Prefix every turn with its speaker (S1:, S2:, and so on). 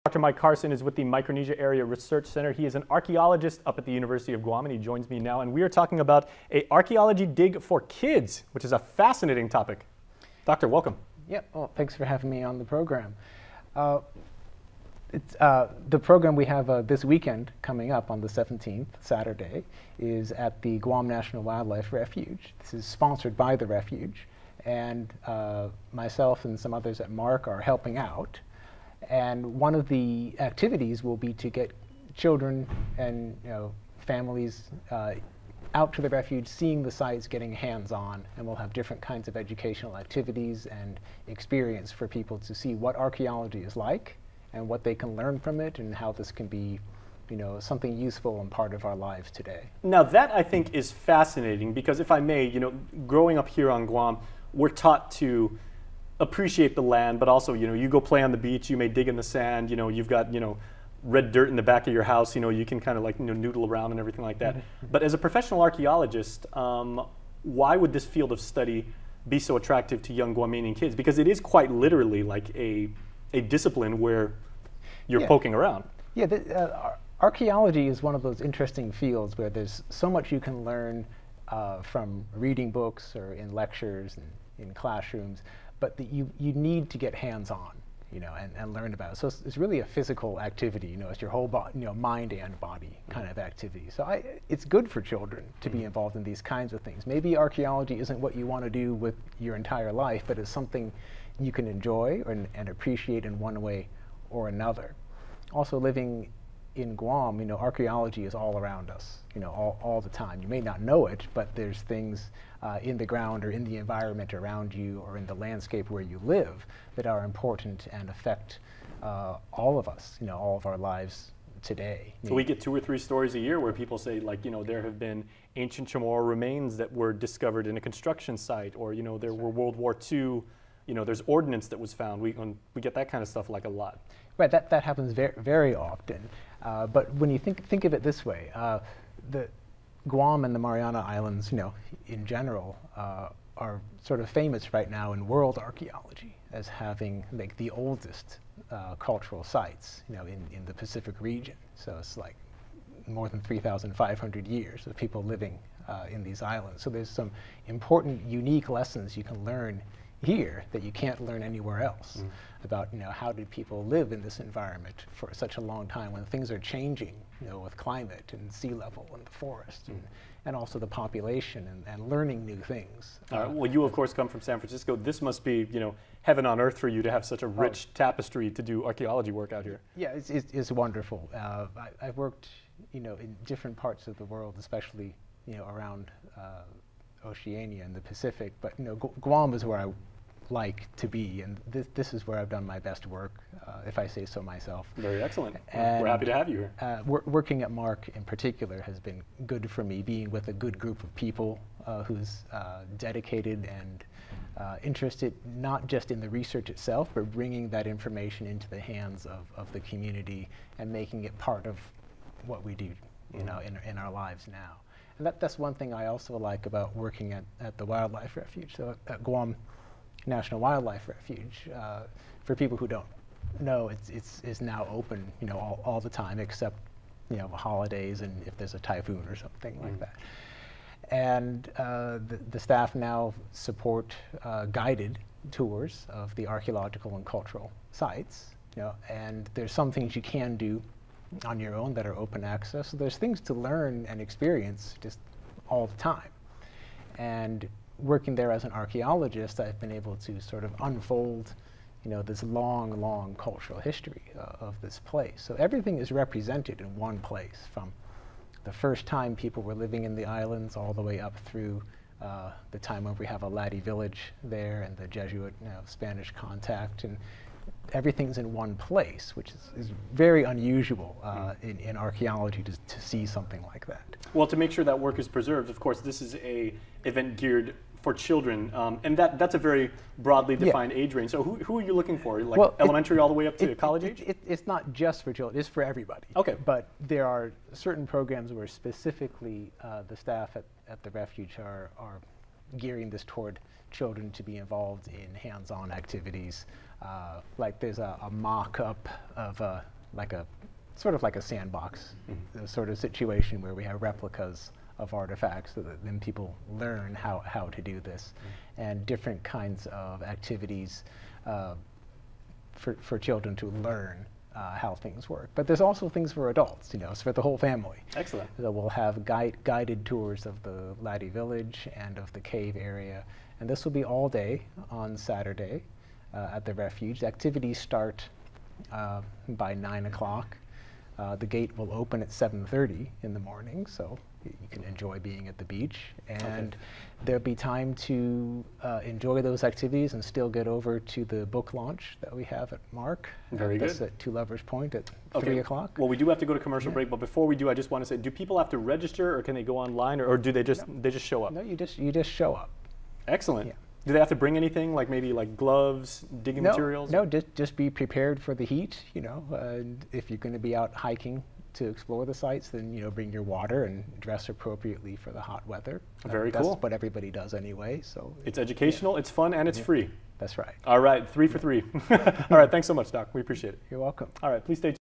S1: Dr. Mike Carson is with the Micronesia Area Research Center. He is an archaeologist up at the University of Guam, and he joins me now. And we are talking about an archaeology dig for kids, which is a fascinating topic. Doctor, welcome.
S2: Yeah, well, thanks for having me on the program. The program we have this weekend coming up on the 17th, Saturday, is at the Guam National Wildlife Refuge. This is sponsored by the refuge, and myself and some others at MARC are helping out. And one of the activities will be to get children and families out to the refuge, seeing the sites, getting hands-on, and we'll have different kinds of educational activities and experience for people to see what archaeology is like and what they can learn from it and how this can be something useful and part of our lives today.
S1: Now that I think is fascinating because if I may, growing up here on Guam, we're taught to appreciate the land, but also, you go play on the beach, you may dig in the sand, you've got, red dirt in the back of your house, you can kind of like, noodle around and everything like that. But as a professional archaeologist, why would this field of study be so attractive to young Guamanian kids? Because it is quite literally like a discipline where you're poking around.
S2: Yeah, archaeology is one of those interesting fields where there's so much you can learn from reading books or in lectures and in classrooms, but you need to get hands-on, and learn about it. So it's really a physical activity, it's your whole mind and body kind of activity. So it's good for children to be involved in these kinds of things. Maybe archaeology isn't what you want to do with your entire life, but it's something you can enjoy and appreciate in one way or another. Also, living in Guam, archaeology is all around us, all the time. You may not know it, but there's things in the ground or in the environment around you or in the landscape where you live that are important and affect all of us, all of our lives today.
S1: So we get 2 or 3 stories a year where people say, like, there have been ancient Chamorro remains that were discovered in a construction site, or, there were World War II, there's ordnance that was found. We get that kind of stuff like a lot.
S2: Right, that happens very, very often. But when you think of it this way, the Guam and the Mariana Islands, in general, are sort of famous right now in world archaeology as having like the oldest cultural sites, in the Pacific region. So it's like more than 3,500 years of people living in these islands. So there's some important, unique lessons you can learn here that you can't learn anywhere else about how did people live in this environment for such a long time when things are changing, with climate and sea level and the forest and also the population and learning new things.
S1: All right. Well, you of course come from San Francisco. This must be heaven on earth for you to have such a rich tapestry to do archaeology work out here.
S2: Yeah, it's wonderful. I've worked in different parts of the world, especially around Oceania and the Pacific, but Guam is where I like to be, and this is where I've done my best work, if I say so myself.
S1: Very excellent. We're happy to have you here.
S2: Working at MARC in particular has been good for me, being with a good group of people who's dedicated and interested not just in the research itself, but bringing that information into the hands of the community and making it part of what we do in our lives now. And that's one thing I also like about working at the Wildlife Refuge. So at Guam National Wildlife Refuge, for people who don't know, it's now open all the time except holidays and if there's a typhoon or something like that. And the staff now support guided tours of the archaeological and cultural sites, and there's some things you can do on your own that are open access. So there's things to learn and experience just all the time. And working there as an archaeologist, I've been able to sort of unfold, this long, long cultural history of this place. So everything is represented in one place, from the first time people were living in the islands all the way up through the time when we have a laddie village there and the Jesuit, Spanish contact, and everything's in one place, which is very unusual in archaeology to see something like that.
S1: Well, to make sure that work is preserved, of course, this is a event geared for children, and that's a very broadly defined age range. So who are you looking for? Like elementary all the way up to college age?
S2: It's not just for children, it's for everybody.
S1: Okay.
S2: But there are certain programs where specifically the staff at the refuge are gearing this toward children to be involved in hands-on activities. Like there's a mock-up of sort of like a sandbox sort of situation where we have replicas of artifacts so that then people learn how to do this, and different kinds of activities for children to learn how things work. But there's also things for adults, it's for the whole family.
S1: Excellent.
S2: So we'll have guided tours of the Laddie Village and of the cave area, and this will be all day on Saturday at the refuge. Activities start by 9 o'clock. The gate will open at 7:30 in the morning, so you can enjoy being at the beach. And there'll be time to enjoy those activities and still get over to the book launch that we have at Mark.
S1: Very good.
S2: That's at Two Lovers Point at 3 o'clock.
S1: Well, we do have to go to commercial break, but before we do, I just want to say, do people have to register, or can they go online, or do they just show up?
S2: No, you just show up.
S1: Excellent.
S2: Yeah.
S1: Do they have to bring anything, like maybe like gloves, digging materials?
S2: No, just be prepared for the heat. And if you're going to be out hiking to explore the sites, then bring your water and dress appropriately for the hot weather.
S1: Very cool.
S2: That's what everybody does anyway. So
S1: it's educational, it's fun, and it's free.
S2: That's right.
S1: All right, 3 for 3. All right, thanks so much, Doc. We appreciate it.
S2: You're welcome.
S1: All right, please stay tuned.